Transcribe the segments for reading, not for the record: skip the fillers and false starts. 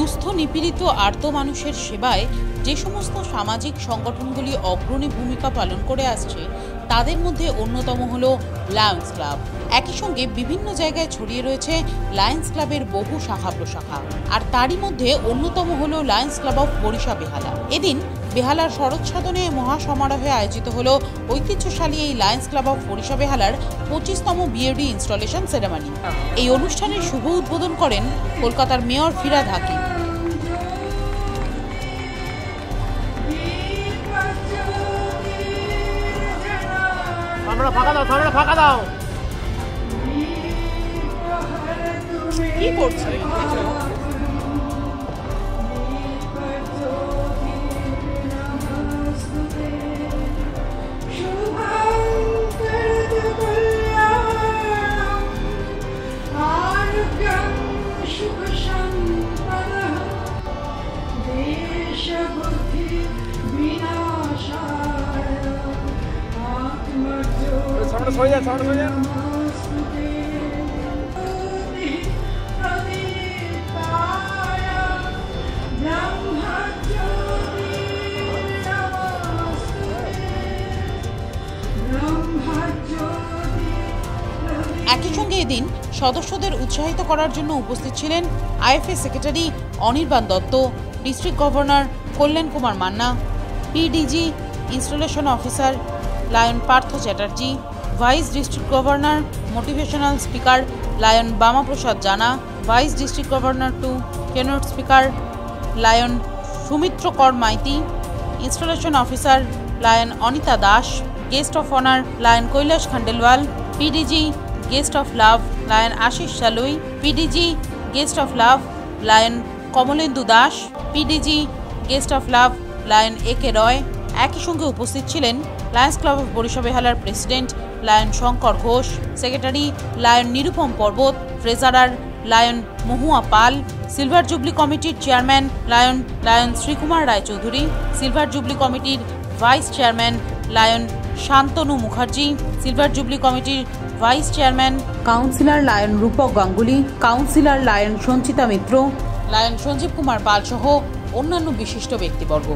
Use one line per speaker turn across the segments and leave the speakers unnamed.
দুস্থ নিপীড়িত আর্ত মানুষের সেবায় যে সমস্ত সামাজিক সংগঠনগুলি অগ্রণী ভূমিকা পালন করে আসছে তাদের মধ্যে অন্যতম হলো লায়ন্স ক্লাব। একই সঙ্গে বিভিন্ন জায়গায় ছড়িয়ে রয়েছে লায়ন্স ক্লাবের বহু শাখা প্রশাখা, আর তারই মধ্যে অন্যতম হলো Lions Club of Barisha Behala. এদিন বেহালার শরৎসাধনে মহাসমারোহে আয়োজিত হলো ঐতিহ্যশালী এই লায়ন্স ক্লাব অফ বরিশা বেহালার 25তম বিএডি ইনস্টলেশন সেরেমনি। এই অনুষ্ঠানের শুভ উদ্বোধন করেন কলকাতার মেয়র ফিরহাদ হাকিম।
ফাঁকা দাও কি করছে?
একই সঙ্গে এদিন সদস্যদের উৎসাহিত করার জন্য উপস্থিত ছিলেন IFA secretary Anirban Dutta, district governor Kalyan Kumar Manna, PDG installation officer lion Partha Chatterjee, vice district governor motivational speaker lion Bamaprasad Jana, vice district governor two keynote speaker lion Sumitra Kar Maiti, installation officer lion Anita Das, guest of honour lion Kailash Khandelwal, PDG guest of love lion Ashis Salui, PDG guest of love lion Kamalendu Das, PDG guest of love lion A K Roy. একই সঙ্গে উপস্থিত ছিলেন Lions Club of Barisha বেহালার president lion Shankar Ghosh, secretary lion Nirupam Parbat, treasurer lion Mahua Pal, silver jubilee কমিটির chairman lion Srikumar Raychaudhuri, silver jubilee কমিটির vice chairman lion Shantanu Mukherjee, silver jubilee কমিটির vice chairman councillor lion Rupak Ganguly, councillor lion Sanchita Mitra, lion Sanjib Kumar Pal সহ অন্যান্য বিশিষ্ট ব্যক্তিবর্গ।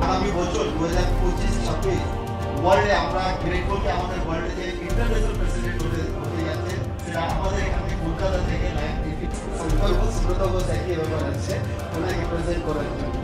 আগামী বছর 2025-26 ওয়ার্ল্ডে আমরা গ্রেটফুলকে আমাদের ওয়ার্ল্ডে যে ইন্টারন্যাশনাল প্রেসিডেন্ট হতে যাচ্ছে সেটা আমাদের এখানে কলকাতা থেকে সুব্রত ঘোষ একই ব্যাপার আছে ওনাকে প্রেজেন্ট করার জন্য।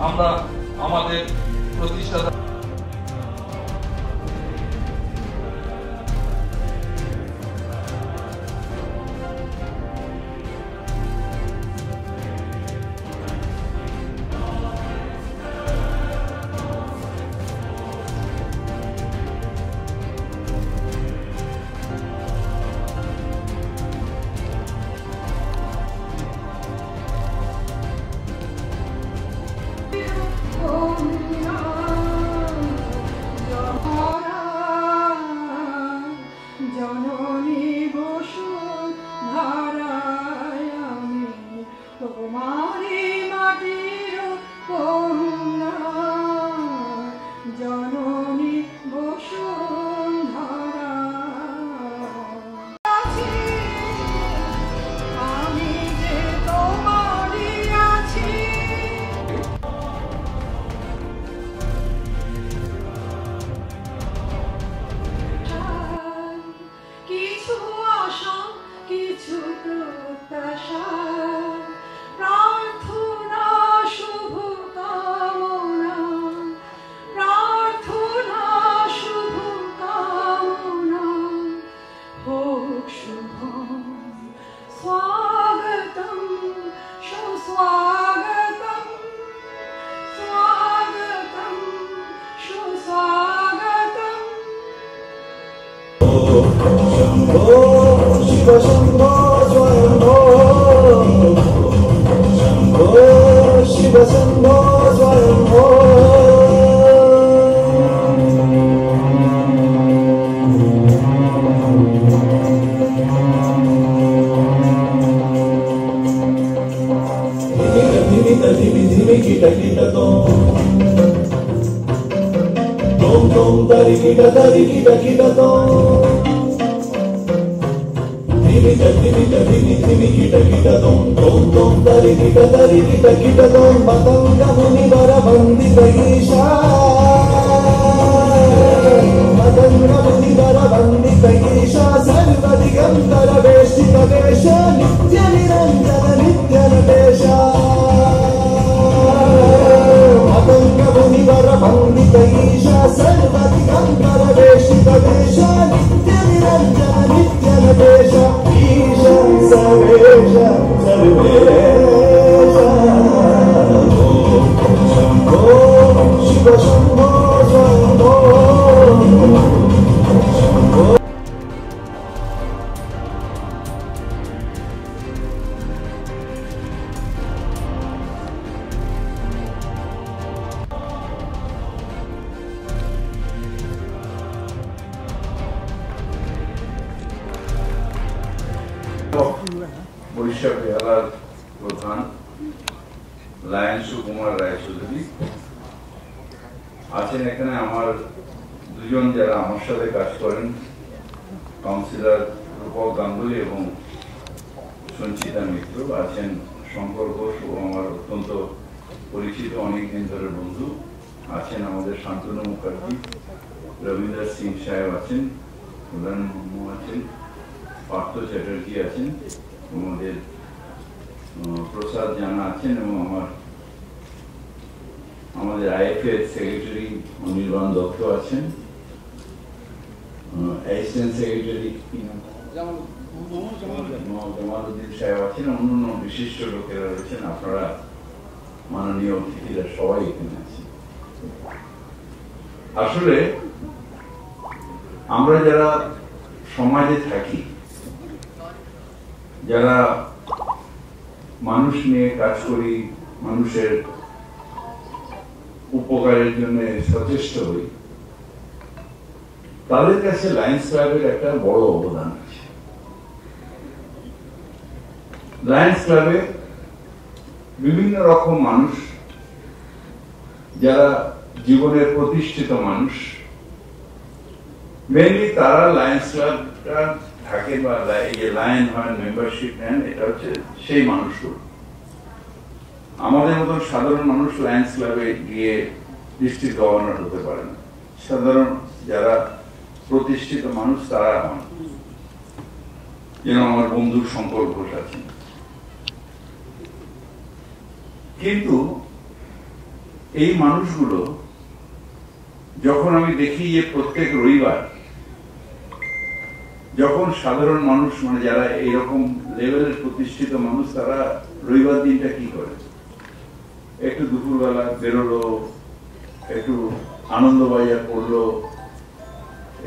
আমরা আমাদের প্রতিষ্ঠাতা
स्वागतं सुस्वागतं स्वागतं सुस्वागतम्
शम्भो शिव शम्भो स्वयम्भो शम्भो शिव शम्भो स्वयम्भो धिमि किट किट tom tom dari kita tom धिमि kita tom tom dari kita tom matanga muni bara bandita isha matanga muni bara bandita isha sarva digantara veshita vesha nitya niranjana nitya natesha matanga muni bara bandita isha sarva digantara veshita vesha nitya niranjana nitya natesha isha sarvesha sarvesha shambho shiva shambho shambho shambho
Barishal জেলার প্রধান lion Sukumar Roychowdhury আছেন এখানে। আমার দুজন যারা আমার সাথে কাজ করেন, কাউন্সিলর রূপক গাঙ্গুলি এবং সঞ্চিতা মিত্র আছেন। শঙ্কর ঘোষ ও আমার অত্যন্ত পরিচিত অনেকদিন ধরে বন্ধু আছেন। আমাদের শান্তনু মুখার্জি, রবীন্দ্র সিং সাহেব আছেন, প্রধান মুর্মু আছেন, পার্থ চ্যাটার্জি আছেন, আমাদের প্রসাদ জানা আছেন এবং আমাদের আইএফএ সেক্রেটারি অনির্বাণ দত্ত আছেন, অ্যাসিস্ট্যান্ট সেক্রেটারি জামালউদ্দিন সাহেব আছেন, অন্যান্য বিশিষ্ট লোকেরা রয়েছেন। আপনারা মাননীয় অতিথিরা সবাই এখানে আছেন। আসলে আমরা যারা সমাজে থাকি, যারা মানুষ নিয়ে কাজ করি, মানুষের উপকারের জন্য সচেষ্ট হই, তাদের কাছে লায়ন্স ক্লাবের একটা বড় অবদান আছে। লায়ন্স ক্লাবে বিভিন্ন রকম মানুষ, যারা জীবনের প্রতিষ্ঠিত মানুষ, মেনলি তারা লায়ন্স ক্লাবটা থাকে বা লায়ন হয়, মেম্বারশিপ নেন। এটা হচ্ছে সেই মানুষগুলো। আমাদের মতন সাধারণ মানুষ লায়ন্স ক্লাবে গিয়ে ডিস্ট্রিক্ট গভর্নর হতে পারে না। সাধারণ যারা প্রতিষ্ঠিত মানুষ তারা হন। যেন আমার বন্ধু শঙ্কর ঘোষ আছেন। কিন্তু এই মানুষগুলো যখন আমি দেখি যে প্রত্যেক রবিবার যখন সাধারণ মানুষ, মানে যারা এইরকম লেভেলের প্রতিষ্ঠিত মানুষ, তারা রবিবার দিনটা কি করে, একটু দুপুরবেলা বেরোলো, একটু আনন্দবাজার করলো,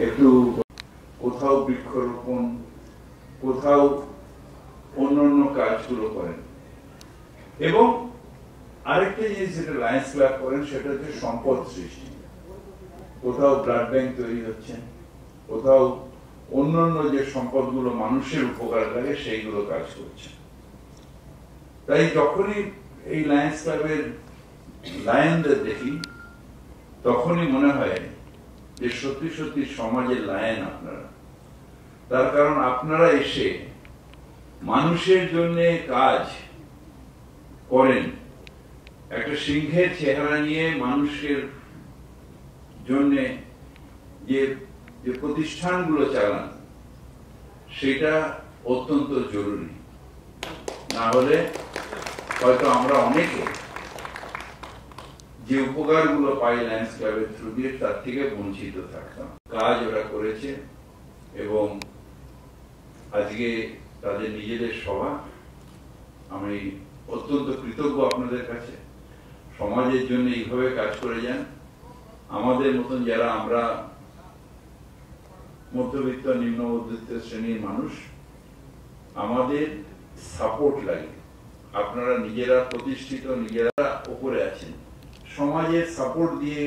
একটু কোথাও বৃক্ষরোপণ, কোথাও অন্যান্য কাজগুলো করেন। এবং আরেকটা জিনিস যেটা লায়ন্স ক্লাব করেন সেটা হচ্ছে সম্পদ সৃষ্টি। কোথাও ব্লাড ব্যাংক তৈরি হচ্ছে, কোথাও অন্যান্য যে সম্পদগুলো মানুষের উপকার লাগে সেইগুলো কাজ করছে। তাই যখনই এই লায়ন্স ক্লাবের লায়নদের দেখি তখনই মনে হয় যে সত্যি সত্যি সমাজের লায়ন আপনারা। তার কারণ আপনারা এসে মানুষের জন্য কাজ করেন, একটা সিংহের চেহারা নিয়ে মানুষের জন্য যে প্রতিষ্ঠানগুলো চালান সেটা অত্যন্ত জরুরি। না হলে হয়তো আমরা অনেকে যে উপকারগুলো পাই লায়ন্স ক্লাবের থ্রু দিয়ে তার থেকে বঞ্চিত থাকতাম। কাজ ওরা করেছে এবং আজকে তাদের নিজেদের সভা আমি অত্যন্ত কৃতজ্ঞ আপনাদের কাছে। সমাজের জন্য এইভাবে কাজ করে যান। আমাদের মতন যারা আমরা মধ্যবিত্ত নিম্ন মধ্যবিত্ত শ্রেণীর মানুষ, আমাদের সাপোর্ট লাগে। আপনারা নিজেরা প্রতিষ্ঠিত, নিজেরা উপরে আছেন, সমাজের সাপোর্ট দিয়ে,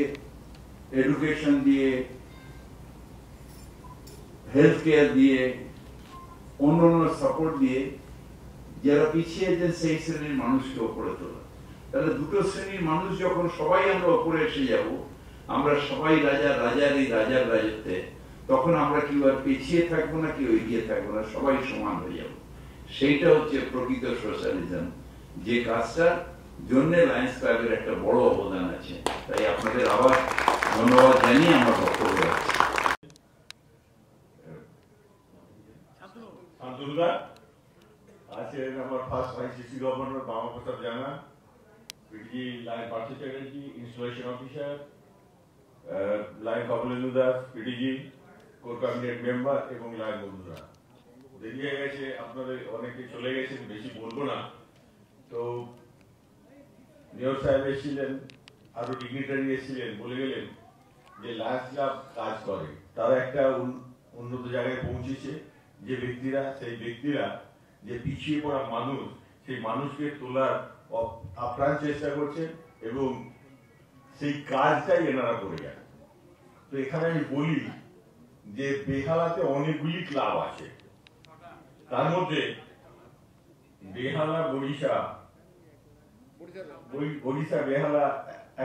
এডুকেশন দিয়ে, হেলথ কেয়ার দিয়ে, অন্যান্য সাপোর্ট দিয়ে যারা পিছিয়ে আছেন সেই শ্রেণীর মানুষকে উপরে তোলা। তাহলে দুটো শ্রেণীর মানুষ যখন সবাই আমরা উপরে এসে যাব, আমরা সবাই রাজা, রাজার এই রাজার রাজত্বে, তখন আমরা কেউ আর পিছিয়ে থাকবো না, কেউ এগিয়ে থাকবো না, সবাই সমান হয়ে যাব। সেইটা হচ্ছে প্রকৃত সোশ্যালিজম, যে কাজটার জন্য লায়ন্স ক্লাবের একটা বড় অবদান আছে। তাই আপনাদের আবার ধন্যবাদ জানিয়ে আমার বক্তব্য রাখছি।
আজকে আমার ফার্স্ট আইসিসি গভর্নর বাবা প্রসাদ জানা, পিডিজি line Partha Chatterjee, installation officer, line Kamalendu Das, পিডিজি, core cabinet member এবং লাইন বন্ধুরা। দেরি হয়ে গেছে, আপনাদের অনেকে চলে গেছেন, বেশি বলবো না। তো মেয়র সাহেব এসেছিলেন, আরো ডিগনিটারি এসেছিলেন, বলে গেলেন যে লায়ন্স ক্লাব কাজ করে, তারা একটা উন্নত জায়গায় পৌঁছেছে। যে ব্যক্তিরা, সেই ব্যক্তিরা যে পিছিয়ে পড়া মানুষ, সেই মানুষকে তোলার আপ্রাণ চেষ্টা করছেন এবং সেই কাজটাই এনারা করে যান। তো এখানে আমি বলি যে বেহালাতে অনেকগুলি ক্লাব আছে, তার মধ্যে বেহালা বরিশা বেহালা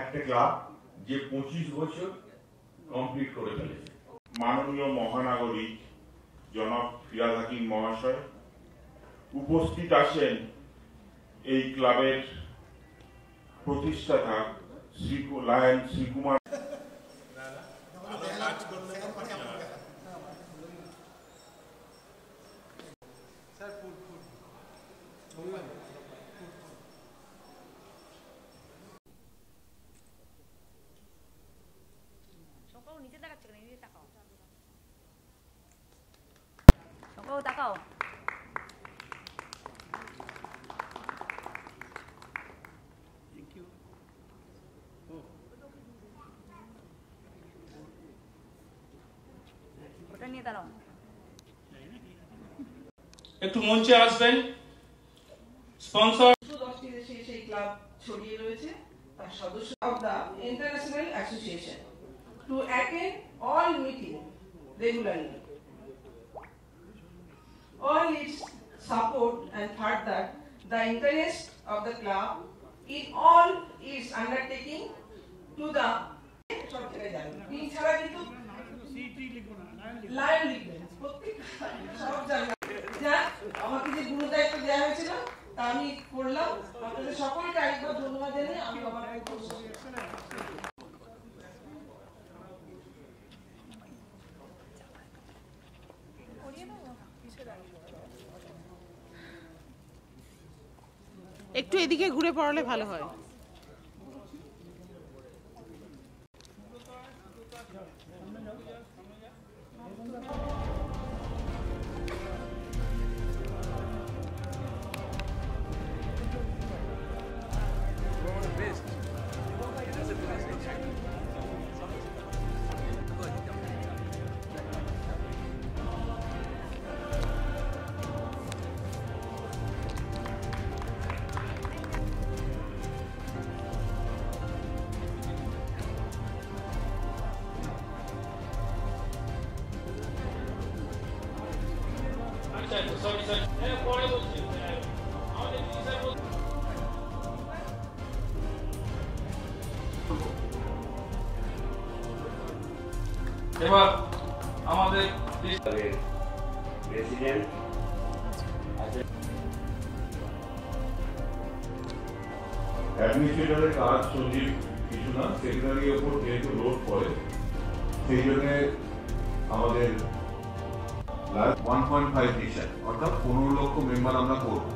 একটা ক্লাব, যে 25 বছর কমপ্লিট করে ফেলেছে।
মাননীয় মহানাগরিক জনাব ফিরাদ হাকিম মহাশয় উপস্থিত আছেন এই ক্লাবের প্রতিষ্ঠাতা লায়ন শ্রীকুমার।
নিচে তাকাচ্ছে কেন? নিচে তাকাও, তাকাও, তাকাও। ওটা নিয়ে দাঁড়াও।
একটু মঞ্চে আসবেন স্পন্সর।
10টি দেশে সেই ক্লাব ছড়িয়ে রয়েছে, তার সদস্য of the international association to attend all meetings regularly. All its support and further the interest of the club in all its undertaking to the lion লিখবেন প্রত্যেক সব জায়গায়। যা আমাকে যে গুরু দায়িত্ব দেওয়া হয়েছিল তা আমি করলাম। আপনাদের সকলকে আরেকবার ধন্যবাদ জানিয়ে আমি আমার
একটু এদিকে ঘুরে পড়ালে ভালো হয়।
এবার আমাদের
প্রেসিডেন্ট অ্যাডমিনিস্ট্রেটরের কাজ সঞ্জীব কিছু না, সেক্রেটারির উপর যেহেতু লোড পড়ে, সেই জন্য আমাদের
1.5 মিশন অর্থাৎ 15 লক্ষ মেম্বার আমরা করব।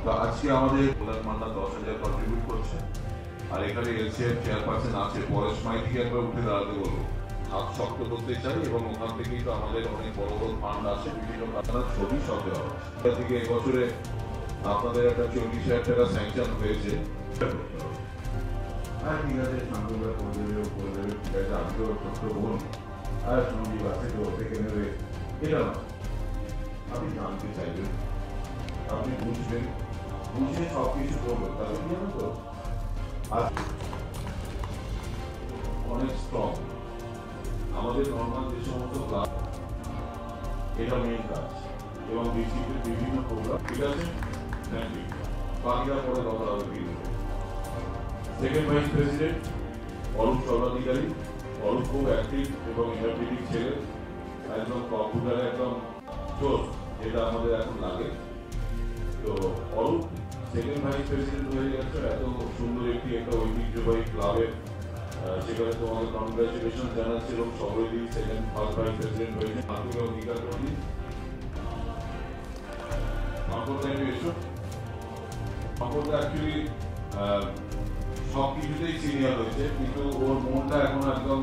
তো আজকে আমাদের প্রধান মান্না 10,000 কন্ট্রিবিউট করছে, আর এখানে এলসিএফ চেয়ারপারসন আছে, পরেশ মাইতিকে একবার উঠে দাঁড়াতে বলবো। হাত শক্ত করতে চাই এবং ওখান থেকেই তো আমাদের অনেক বড় বড় ফান্ড আছে, বিভিন্ন কারণে ছবি সব দেওয়া হচ্ছে। থেকে এবছরে আপনাদের একটা 40,000 টাকা স্যাংশন হয়েছে। আর ঠিক আছে, সাংবাদিকরা করে দেবে, ঠিক আছে, আমি তো ছোট্ট বোন আর সঞ্জীব আছে তো থেকে নেবে, এটা না। আপনি জানতে চাইবেন, আপনি বুঝবেন, বুঝে সবকিছু করবেন, তাহলে কি জানো তো অনেক স্ট্রং। আমাদের নর্মাল যে সমস্ত ক্লাব, এটা মেইন কাজ, এবং ডিস্ট্রিক্টের বিভিন্ন প্রোগ্রাম, ঠিক আছে, বাকিরা পরে কথা হবে। Second vice president Arup Sarbadhikari. Arup খুব অ্যাক্টিভ এবং এনার্জেটিক ছেলে, একদম কম্পিউটারে একদম জোর, যেটা আমাদের এখন লাগে। তো অরূপ সেকেন্ড ভাইস প্রেসিডেন্ট হয়ে গেছে এত সুন্দর একটা ঐতিহ্যবাহী ক্লাবের, সেখানে তোমাকে কনগ্রাচুলেশন জানাচ্ছি এবং সবাই সেকেন্ড ফার্স্ট ভাইস প্রেসিডেন্ট হয়েছে। মাকে অঙ্গীকার করি অ্যাকচুয়ালি সব কিছুতেই সিনিয়র হয়েছে, কিন্তু ওর মনটা এখন একদম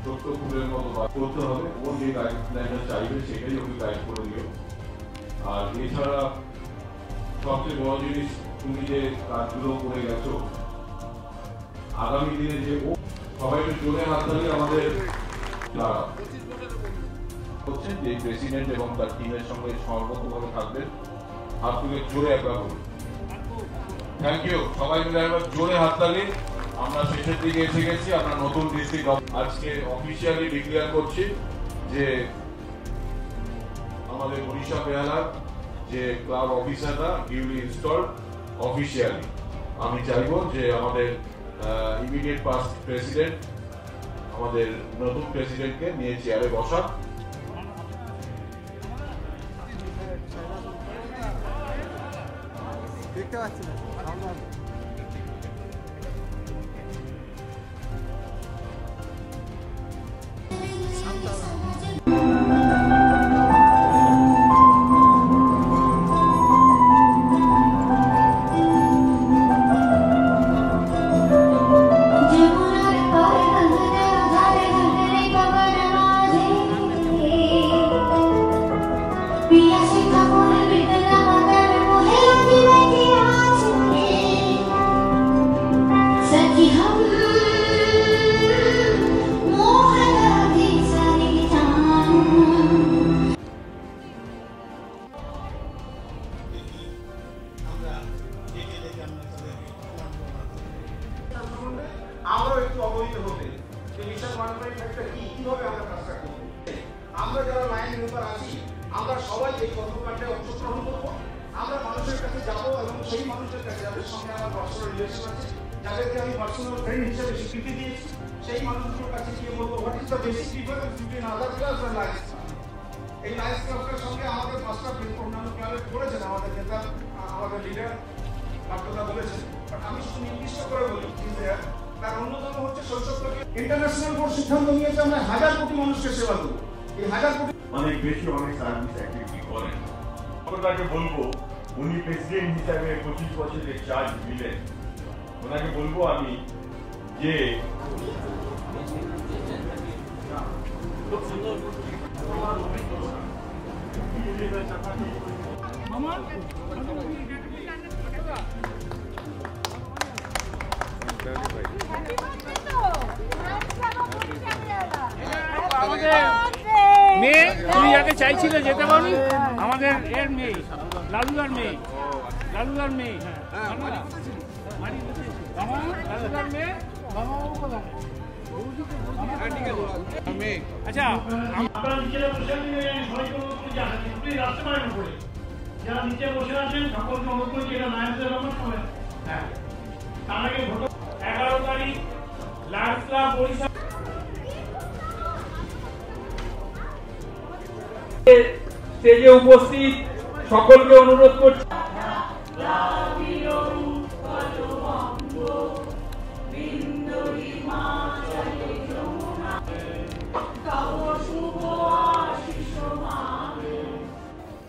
ছোট্ট ফুলের মতো করতে হবে। ওর যে গাইডলাইনটা চাইবে সেটাই ওকে গাইড করে দিও। আর এছাড়া সবচেয়ে বড় জিনিস, তুমি যে কাজগুলো করে গেছো, আগামী দিনে যে ও সবাই একটু জোরে হাত ধরে আমাদের হচ্ছেন যে প্রেসিডেন্ট এবং তার টিমের সঙ্গে সর্বতভাবে থাকবেন। হাত তুলে জোরে একবার করুন। Thank you. সবাই মিলে একবার জোরে হাত তালি। আমরা শেষের দিকে এসে গেছি। আমরা নতুন ডিস্ট্রিক্ট আজকে অফিসিয়ালি ডিক্লেয়ার করছি যে আমাদের উড়িষ্যা বেহালার যে ক্লাব অফিসাররা ডিউলি ইনস্টল অফিসিয়ালি। আমি চাইবো যে আমাদের ইমিডিয়েট পাস্ট প্রেসিডেন্ট আমাদের নতুন প্রেসিডেন্টকে নিয়ে চেয়ারে বসা।
দেখতে পাচ্ছি না।
আমরাও একটু অবহিত হতে যে মিশন 1.5 কি কিভাবে আমরা কাজটা করব। আমরা যারা লাইন মেম্বার আছি, আমরা সবাই এই কর্মকাণ্ডে অংশগ্রহণ করব। আমরা মানুষের কাছে যাব এবং সেই মানুষের কাছে যাদের সঙ্গে আমার পার্সোনাল রিলেশন আছে, যাদেরকে আমি পার্সোনাল ফ্রেন্ড হিসেবে স্বীকৃতি দিয়েছি, সেই মানুষগুলোর কাছে গিয়ে বলবো what is the basic difference between other clubs and lions club. এই লায়ন্স ক্লাবের সঙ্গে আমাদের পাঁচটা অন্যান্য ক্লাবে করেছেন আমাদের নেতা, আমাদের লিডার আপনারা বলেছেন, বাট আমি শুধু নির্দিষ্ট করে বলি যে তার অন্যতম হচ্ছে শৈশব থেকে ইন্টারন্যাশনাল বোর্ড সিদ্ধান্ত নিয়েছে আমরা 1000 কোটি মানুষকে সেবা দেবো। এই 1000 কোটি
অনেক বেশি অনেক সার্ভিস অ্যাক্টিভিটি করেন। ওনাকে বলবো, উনি প্রেসিডেন্ট হিসাবে 25 বছরের চার্জ দিলেন, ওনাকে বলবো আমি যে
মেয়ে তুমি যাকে চাইছিলে যেতে পারি, আমাদের এর মেয়ে, লালুদার মেয়ে, লালুদার মেয়ে, লালুদার মেয়ে। আচ্ছা, আপনারা নিচে বসে সবাইকে রাস্তা পারেন করে যারা নিচে বসে আছেন সকলকে অনুরোধ করছি এটা লায়ন্সের ব্যাপার সময়। হ্যাঁ, তার আগে 11 তারিখ লায়ন্স ক্লাব বরিশাল স্টেজে উপস্থিত সকলকে অনুরোধ করছি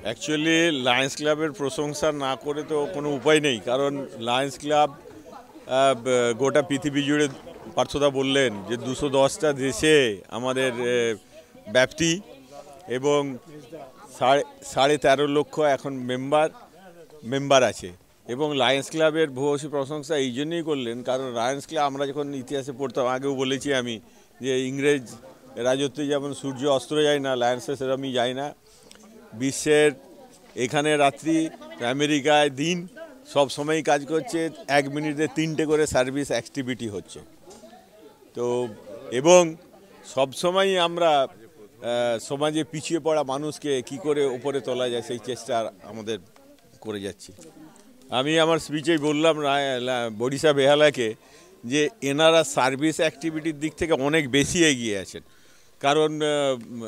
অ্যাকচুয়ালি লায়ন্স ক্লাবের প্রশংসা না করে তো কোনো উপায় নেই, কারণ লায়ন্স ক্লাব গোটা পৃথিবী জুড়ে পার্থদা বললেন যে 210টা দেশে আমাদের ব্যাপ্তি এবং 13.5 লক্ষ এখন মেম্বার। মেম্বার আছে এবং লায়ন্স ক্লাবের ভূয়সী প্রশংসা এই জন্যই করলেন কারণ লায়ন্স ক্লাব আমরা যখন ইতিহাসে পড়তাম আগেও বলেছি আমি যে ইংরেজ রাজত্বে যেমন সূর্য অস্ত যায় না লায়ন্সে সেরকমই যায় না বিশ্বের এখানে রাত্রি আমেরিকায় দিন সব সময়ই কাজ করছে 1 মিনিটে 3টে করে সার্ভিস অ্যাক্টিভিটি হচ্ছে তো এবং সবসময়ই আমরা সমাজে পিছিয়ে পড়া মানুষকে কি করে উপরে তোলা যায় সেই চেষ্টা আমাদের করে যাচ্ছি আমি আমার স্পিচেই বললাম বরিশা বেহালাকে যে এনারা সার্ভিস অ্যাক্টিভিটির দিক থেকে অনেক বেশি এগিয়ে আছেন কারণ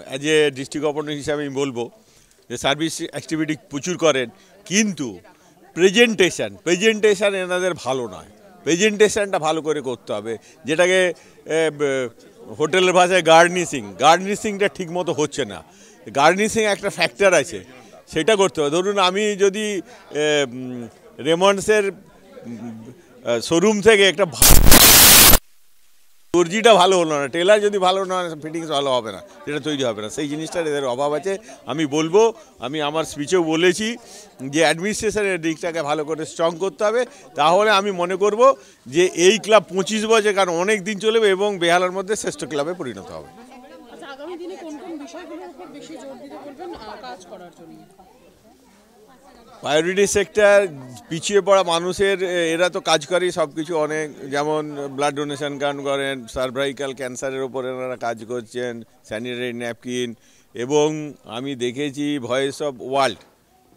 অ্যাজ এ ডিস্ট্রিক্ট গভর্নর হিসাবে আমি বলবো যে সার্ভিস অ্যাক্টিভিটি প্রচুর করেন কিন্তু প্রেজেন্টেশন এনাদের ভালো নয় প্রেজেন্টেশনটা ভালো করে করতে হবে যেটাকে হোটেলের ভাষায় গার্নিশিংটা ঠিকমতো হচ্ছে না গার্নিশিং একটা ফ্যাক্টর আছে সেটা করতে হবে ধরুন আমি যদি রেমন্ডসের শোরুম থেকে একটা দর্জিটা ভালো হলো না টেলার যদি ভালো না ফিটিংস ভালো হবে না সেটা তৈরি হবে না সেই জিনিসটার এদের অভাব আছে আমি বলবো আমি আমার স্পিচেও বলেছি যে অ্যাডমিনিস্ট্রেশনের দিকটাকে ভালো করে স্ট্রং করতে হবে তাহলে আমি মনে করব যে এই ক্লাব 25 বছর কারণ অনেক দিন চলবে এবং বেহালার মধ্যে শ্রেষ্ঠ ক্লাবে পরিণত হবে
আগামী দিনে কোন কোন বিষয়গুলোর উপর বেশি জোর দিতে বলবেন কাজ করার জন্য
প্রায়োরিটি সেক্টর পিছিয়ে পড়া মানুষের এরা তো কাজ করে সব কিছু অনেক যেমন ব্লাড ডোনেশন করেন সার্ভাইকাল ক্যান্সারের ওপর এনারা কাজ করছেন স্যানিটারি ন্যাপকিন এবং আমি দেখেছি ভয়েস অফ ওয়ার্ল্ড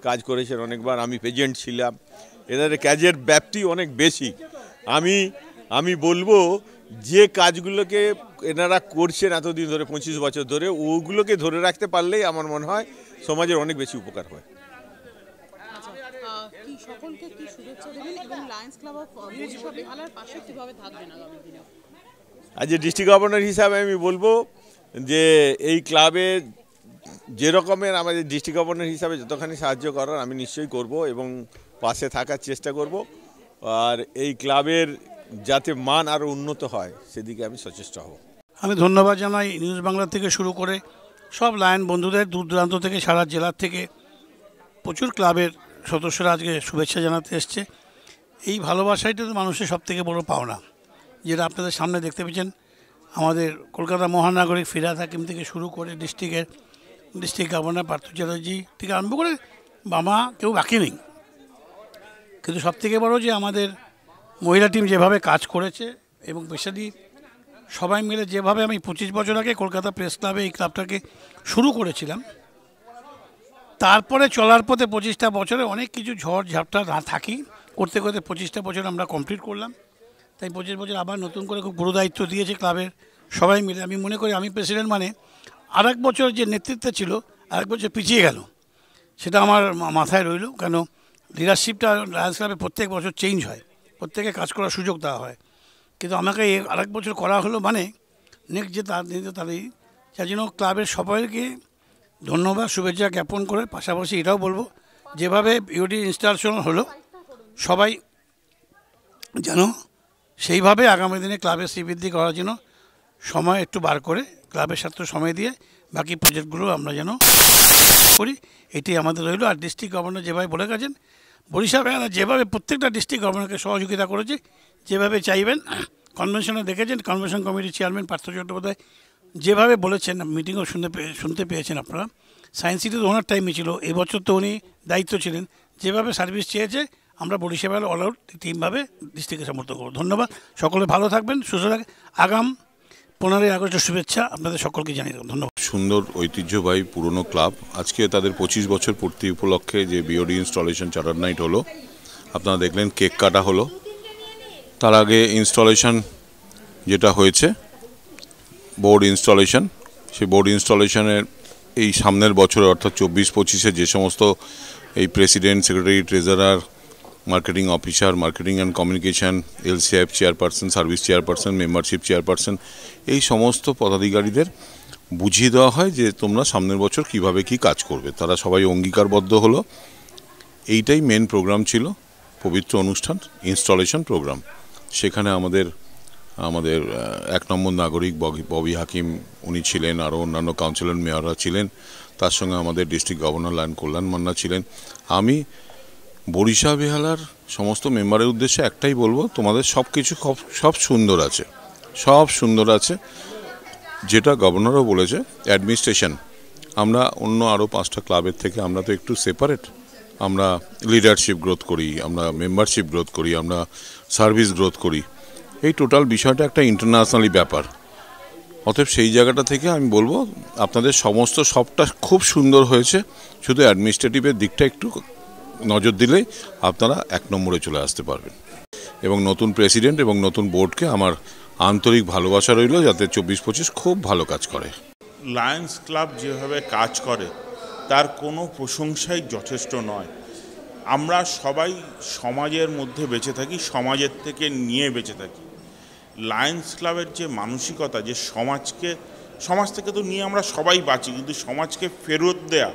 কাজ করেছেন অনেকবার আমি প্রেজেন্ট ছিলাম এদের কাজের ব্যাপ্তি অনেক বেশি আমি বলবো যে কাজগুলোকে এনারা করছেন এতদিন ধরে 25 বছর ধরে ওগুলোকে ধরে রাখতে পারলেই আমার মনে হয় সমাজের অনেক বেশি উপকার হয়
সকলকে কি শুভেচ্ছা দেবেন এবং লায়ন্স ক্লাব অফ বরিশা বেহালার পাশে কিভাবে থাকবেন আগামী দিনে
আজ ডিস্ট্রিক্ট গভর্নর হিসাবে আমি বলবো যে এই ক্লাবে যে রকমের আমাদের ডিস্ট্রিক্ট গভর্নর হিসাবে যতখানি সাহায্য করার আমি নিশ্চয়ই করব এবং পাশে থাকার চেষ্টা করব আর এই ক্লাবের যাতে মান আরও উন্নত হয় সেদিকে আমি সচেষ্ট হব
আমি ধন্যবাদ জানাই নিউজ বাংলা থেকে শুরু করে সব লায়ন বন্ধুদের দূর দূরান্ত থেকে সারা জেলার থেকে প্রচুর ক্লাবের সদস্যরা আজকে শুভেচ্ছা জানাতে এসছে এই ভালোবাসাইটা তো মানুষের সবথেকে বড় পাওনা যেটা আপনাদের সামনে দেখতে পেয়েছেন আমাদের কলকাতা মহানগরী ফিরহাদ হাকিম থেকে শুরু করে ডিস্ট্রিক্ট গভর্নর পার্থ চ্যাটার্জি থেকে আরম্ভ করে বাবা কেউ বাকি নেই কিন্তু সবথেকে বড় যে আমাদের মহিলা টিম যেভাবে কাজ করেছে এবং বেশি সবাই মিলে যেভাবে আমি 25 বছর আগে কলকাতা প্রেস ক্লাবে এই ক্লাবটাকে শুরু করেছিলাম তারপরে চলার পথে 25টা বছরে অনেক কিছু ঝড় ঝাপটা না থাকি করতে করতে 25টা বছর আমরা কমপ্লিট করলাম তাই 25 বছর আবার নতুন করে খুব গুরুদায়িত্ব দিয়েছে ক্লাবের সবাই মিলে আমি মনে করি আমি প্রেসিডেন্ট মানে আরেক বছর যে নেতৃত্বে ছিল আরেক বছর পিছিয়ে গেল সেটা আমার মাথায় রইল কেন লিডারশিপটা লায়ন্স ক্লাবে প্রত্যেক বছর চেঞ্জ হয় প্রত্যেকে কাজ করার সুযোগ দেওয়া হয় কিন্তু আমাকে আরেক বছর করা হলো মানে নেক্সট যে তারই যার জন্য ক্লাবের সবাইকে ধন্যবাদ শুভেচ্ছা জ্ঞাপন করে পাশাপাশি এটাও বলবো যেভাবে বিওডি ইনস্টলেশন হলো সবাই যেন সেইভাবে আগামী দিনে ক্লাবের শ্রীবৃদ্ধি করার জন্য সময় একটু বার করে ক্লাবের সাথে সময় দিয়ে বাকি প্রজেক্টগুলো আমরা যেন করি এটাই আমাদের রইল আর ডিস্ট্রিক্ট গভর্নর যেভাবে বলে গেছেন বরিশা বেহালা যেভাবে প্রত্যেকটা ডিস্ট্রিক্ট গভর্নরকে সহযোগিতা করেছে যেভাবে চাইবেন কনভেনশনে দেখেছেন কনভেনশন কমিটির চেয়ারম্যান পার্থ চট্টোপাধ্যায় যেভাবে বলেছেন মিটিংও শুনতে পেয়েছেন আপনারা সায়েন্স সিটি তো ওনার টাইমে ছিল এবছর তো উনি দায়িত্ব ছিলেন যেভাবে সার্ভিস চেয়েছে আমরা বরিশা বেহালা অল আউট টিমভাবে ডিস্ট্রিক্টকে সমর্থন করব ধন্যবাদ সকলে ভালো থাকবেন সুস্থ থাকবেন আগাম 15ই আগস্টের শুভেচ্ছা আপনাদের সকলকে জানিয়ে দেবেন ধন্যবাদ
সুন্দর ঐতিহ্যবাহী পুরনো ক্লাব আজকে তাদের 25 বছর পূর্তি উপলক্ষে যে বিওডি ইনস্টলেশন চার্টার নাইট হলো আপনারা দেখলেন কেক কাটা হলো তার আগে ইনস্টলেশন যেটা হয়েছে বোর্ড ইনস্টলেশন সেই বোর্ড ইনস্টলেশনের এই সামনের বছরে অর্থাৎ 24-25-এ যে সমস্ত এই president secretary treasurer marketing officer marketing and communication LCF chairperson service chairperson membership chairperson এই সমস্ত পদাধিকারীদের বুঝিয়ে দেওয়া হয় যে তোমরা সামনের বছর কিভাবে কি কাজ করবে তারা সবাই অঙ্গীকারবদ্ধ হলো এইটাই মেন প্রোগ্রাম ছিল পবিত্র অনুষ্ঠান ইনস্টলেশন প্রোগ্রাম সেখানে আমাদের 1 নম্বর নাগরিক ববি হাকিম উনি ছিলেন আরও অন্যান্য কাউন্সিলর মেয়ররা ছিলেন তার সঙ্গে আমাদের ডিস্ট্রিক্ট গভর্নর লায়ন কল্যাণ মান্না ছিলেন আমি বরিশা বেহালার সমস্ত মেম্বারের উদ্দেশ্যে একটাই বলবো, তোমাদের সব কিছু সব সুন্দর আছে, সব সুন্দর আছে। যেটা গভর্নরও বলেছে, অ্যাডমিনিস্ট্রেশন, আমরা অন্য আরও 5টা ক্লাবের থেকে আমরা তো একটু সেপারেট। আমরা লিডারশিপ গ্রোথ করি, আমরা মেম্বারশিপ গ্রোথ করি, আমরা সার্ভিস গ্রোথ করি। এই টোটাল বিষয়টা একটা ইন্টারন্যাশনালি ব্যাপার। অতএব সেই জায়গাটা থেকে আমি বলবো আপনাদের সবটা খুব সুন্দর হয়েছে, শুধু অ্যাডমিনিস্ট্রেটিভের দিকটা একটু নজর দিলেই আপনারা 1 নম্বরে চলে আসতে পারবেন। এবং নতুন প্রেসিডেন্ট এবং নতুন বোর্ডকে আমার আন্তরিক ভালোবাসা রইল, যাতে 24-25 খুব ভালো কাজ করে।
লায়ন্স ক্লাব যেভাবে কাজ করে তার কোনো প্রশংসাই যথেষ্ট নয়। আমরা সবাই সমাজের মধ্যে বেঁচে থাকি, সমাজের থেকে নিয়ে বেঁচে থাকি। লায়ন্স ক্লাবের যে মানসিকতা, যে সমাজ থেকে তো নিয়ে আমরা সবাই বাঁচি, কিন্তু সমাজকে ফেরত দেয়া,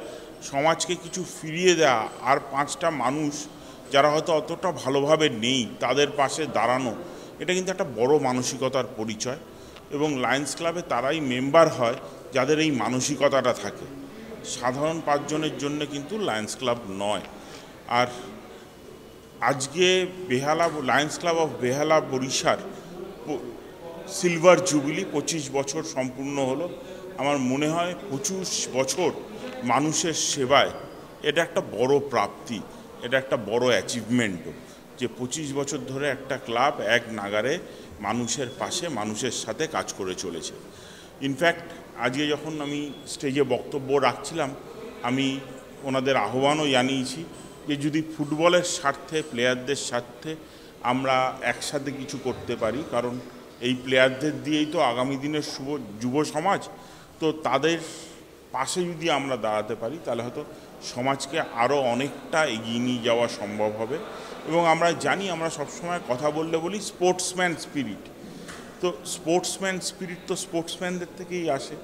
সমাজকে কিছু ফিরিয়ে দেয়া, আর 5টা মানুষ যারা হয়তো অতটা ভালোভাবে নেই তাদের পাশে দাঁড়ানো, এটা কিন্তু একটা বড় মানসিকতার পরিচয়। এবং লায়ন্স ক্লাবে তারাই মেম্বার হয় যাদের এই মানসিকতাটা থাকে। সাধারণ 5 জনের জন্য কিন্তু লায়ন্স ক্লাব নয়। আর আজকে লায়ন্স ক্লাব অফ বেহালা বরিশার সিলভার জুবিলি 25 বছর সম্পূর্ণ হলো। আমার মনে হয় 25 বছর মানুষের সেবায় এটা একটা বড় প্রাপ্তি, এটা একটা বড় অ্যাচিভমেন্টও, যে 25 বছর ধরে একটা ক্লাব এক নাগারে মানুষের পাশে, মানুষের সাথে কাজ করে চলেছে। ইনফ্যাক্ট আজকে যখন আমি স্টেজে বক্তব্য রাখছিলাম, আমি ওনাদের আহ্বানও জানিয়েছি যে যদি ফুটবলের স্বার্থে, প্লেয়ারদের স্বার্থে আমরা একসাথে কিছু করতে পারি, কারণ এই প্লেয়ারদের দিয়েই তো আগামী দিনের যুব সমাজ, তো তাদের পাশে যদি আমরা দাঁড়াতে পারি তাহলে হয়তো সমাজকে আরও অনেকটা এগিয়ে নিয়ে যাওয়া সম্ভব হবে। এবং আমরা জানি, আমরা সবসময় কথা বলি স্পোর্টসম্যান স্পিরিট, তো স্পোর্টসম্যান স্পিরিট তো স্পোর্টসম্যানদের থেকেই আসে।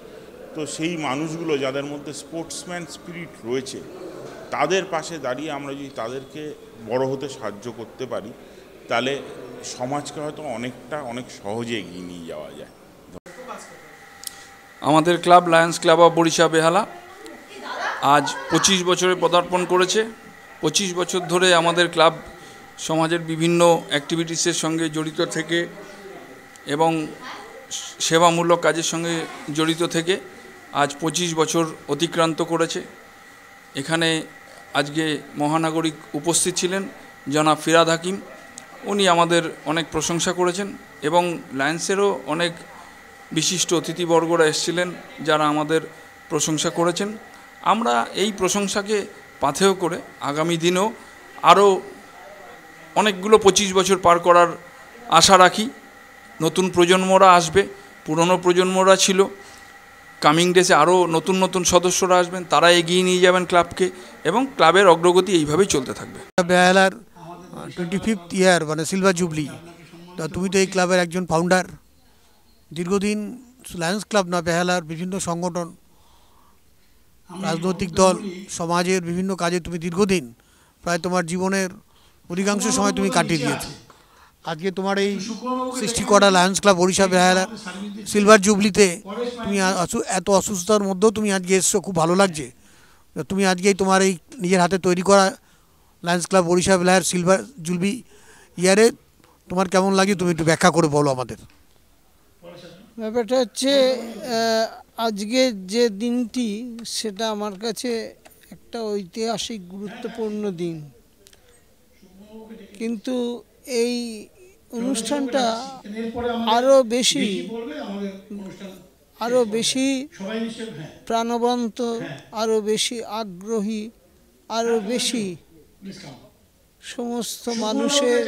তো সেই মানুষগুলো যাদের মধ্যে স্পোর্টসম্যান স্পিরিট রয়েছে, তাদের পাশে দাঁড়িয়ে আমরা যদি তাদেরকে বড় হতে সাহায্য করতে পারি, তাহলে সমাজকে হয়তো অনেক সহজে এগিয়ে নিয়ে যাওয়া যায়।
আমাদের club Lions Club of Barisha Behala আজ 25 বছরে পদার্পণ করেছে। 25 বছর ধরে আমাদের ক্লাব সমাজের বিভিন্ন অ্যাক্টিভিটিসের সঙ্গে জড়িত থেকে এবং সেবামূলক কাজের সঙ্গে জড়িত থেকে আজ 25 বছর অতিক্রান্ত করেছে। এখানে আজকে মহানাগরিক উপস্থিত ছিলেন জনাব ফিরাদ হাকিম, উনি আমাদের অনেক প্রশংসা করেছেন এবং লায়ন্সেরও অনেক বিশিষ্ট অতিথিবর্গরা এসেছিলেন যারা আমাদের প্রশংসা করেছেন। আমরা এই প্রশংসাকে পাথেয় করে আগামী দিনেও আরও অনেকগুলো 25 বছর পার করার আশা রাখি। নতুন প্রজন্মরা আসবে, পুরনো প্রজন্মরা ছিল, কামিং ডেসে আরও নতুন সদস্যরা আসবেন, তারা এগিয়ে নিয়ে যাবেন ক্লাবকে এবং ক্লাবের অগ্রগতি এইভাবেই চলতে থাকবে।
বেহালার 25th ইয়ার মানে সিলভার জুবলি, তুমি তো এই ক্লাবের একজন ফাউন্ডার। দীর্ঘদিন লায়ন্স ক্লাব না, বেহালার বিভিন্ন সংগঠন, রাজনৈতিক দল, সমাজের বিভিন্ন কাজে তুমি দীর্ঘদিন, প্রায় তোমার জীবনের অধিকাংশ সময় তুমি কাটিয়ে দিয়েছো। আজকে তোমার এই সৃষ্টি করা লায়ন্স ক্লাব বরিশা বেহালার সিলভার জুবলিতে তুমি এত অসুস্থতার মধ্যেও তুমি আজকে এসছো, খুব ভালো লাগছে। তুমি আজকেই তোমার এই নিজের হাতে তৈরি করা লায়ন্স ক্লাব বরিশা বেহালার সিলভার জুবলি ইয়ারে তোমার কেমন লাগে, তুমি একটু ব্যাখ্যা করে বলো আমাদের।
ব্যাপারটা হচ্ছে আজকে যে দিনটি, সেটা আমার কাছে একটা ঐতিহাসিক গুরুত্বপূর্ণ দিন, কিন্তু এই অনুষ্ঠানটা আরও বেশি প্রাণবন্ত, আরও বেশি আগ্রহী, আরও বেশি সমস্ত মানুষের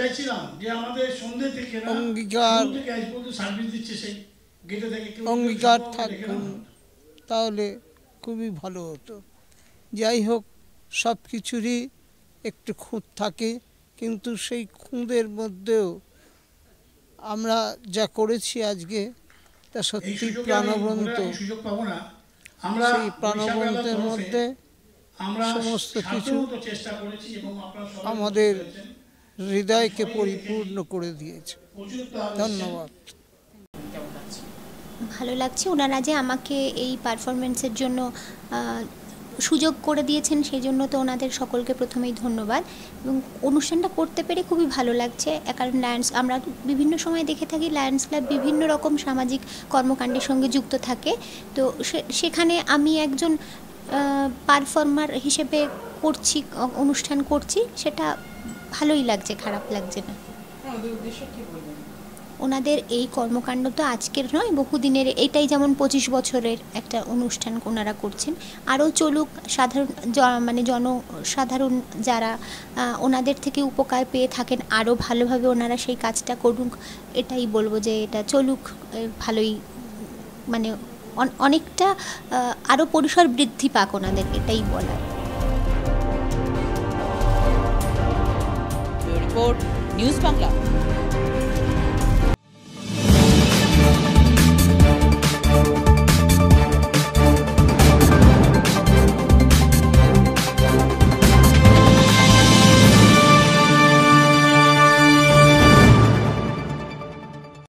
অঙ্গীকার থাকুন, তাহলে খুবই ভালো হতো। যাই হোক, সব কিছুরই একটু খুঁত থাকে, কিন্তু সেই খুঁদের মধ্যেও আমরা যা করেছি আজকে তা সত্যি প্রাণবন্ত। সেই প্রাণবন্তের মধ্যে সমস্ত কিছু আমাদের হৃদয়কে পরিপূর্ণ করে দিয়েছে। ধন্যবাদ।
ভালো লাগছে ওনারা যে আমাকে এই পারফরমেন্সের জন্য সুযোগ করে দিয়েছেন, সেই জন্য তো ওনাদের সকলকে প্রথমেই ধন্যবাদ। এবং অনুষ্ঠানটা করতে পেরে খুবই ভালো লাগছে, কারণ লায়ন্স আমরা বিভিন্ন সময় দেখে থাকি লায়ন্স ক্লাব বিভিন্ন রকম সামাজিক কর্মকাণ্ডের সঙ্গে যুক্ত থাকে। তো সেখানে আমি একজন পারফর্মার হিসেবে করছি, অনুষ্ঠান করছি, সেটা ভালোই লাগছে, খারাপ লাগছে না। ওনাদের এই কর্মকাণ্ড তো আজকের নয়, বহুদিনের, এটাই যেমন 25 বছরের একটা অনুষ্ঠান ওনারা করছেন, আরও চলুক, সাধারণ মানে জনসাধারণ যারা ওনাদের থেকে উপকার পেয়ে থাকেন আরও ভালোভাবে ওনারা সেই কাজটা করুক, এটাই বলবো যে এটা চলুক ভালোই, মানে অনেকটা আরও পরিসর বৃদ্ধি পাক ওনাদের, এটাই বলার।
Report news Bangla.